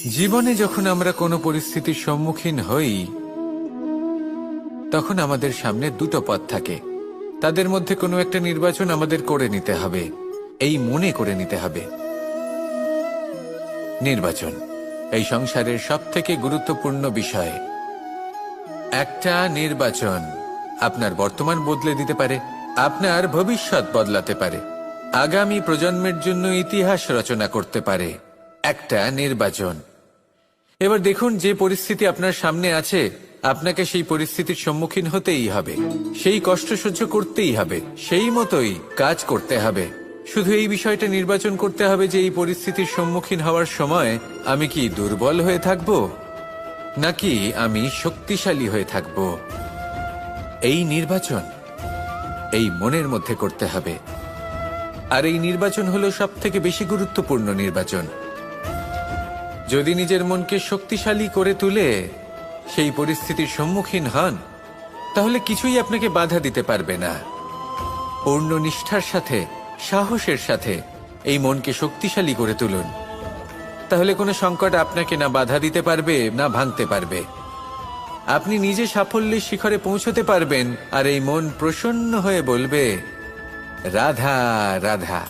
জীবনে যখন আমরা কোনো পরিস্থিতির সম্মুখীন হই তখন আমাদের সামনে দুটো পথ থাকে। তাদের মধ্যে কোনো একটা নির্বাচন আমাদের করে নিতে হবে, এই মনে করে নিতে হবে। নির্বাচন এই সংসারের সবথেকে গুরুত্বপূর্ণ বিষয়। একটা নির্বাচন আপনার বর্তমান বদলে দিতে পারে, আপনার ভবিষ্যৎ বদলাতে পারে, আগামী প্রজন্মের জন্য ইতিহাস রচনা করতে পারে। একটা নির্বাচন। এবার দেখুন, যে পরিস্থিতি আপনার সামনে আছে, আপনাকে সেই পরিস্থিতির সম্মুখীন হতেই হবে, সেই কষ্ট সহ্য করতেই হবে, সেই মতোই কাজ করতে হবে। শুধু এই বিষয়টা নির্বাচন করতে হবে যে এই পরিস্থিতির সম্মুখীন হওয়ার সময় আমি কি দুর্বল হয়ে থাকব নাকি আমি শক্তিশালী হয়ে থাকব। এই নির্বাচন এই মনের মধ্যে করতে হবে। আর এই নির্বাচন হলো সবথেকে বেশি গুরুত্বপূর্ণ নির্বাচন। যদি নিজের মনকে শক্তিশালী করে তুলে সেই পরিস্থিতির সম্মুখীন হন, তাহলে কিছুই আপনাকে বাধা দিতে পারবে না। পূর্ণ নিষ্ঠার সাথে, সাহসের সাথে এই মনকে শক্তিশালী করে তুলুন, তাহলে কোনো সংকট আপনাকে না বাধা দিতে পারবে না ভাঙতে পারবে। আপনি নিজে সাফল্যের শিখরে পৌঁছতে পারবেন, আর এই মন প্রসন্ন হয়ে বলবে, রাধা রাধা।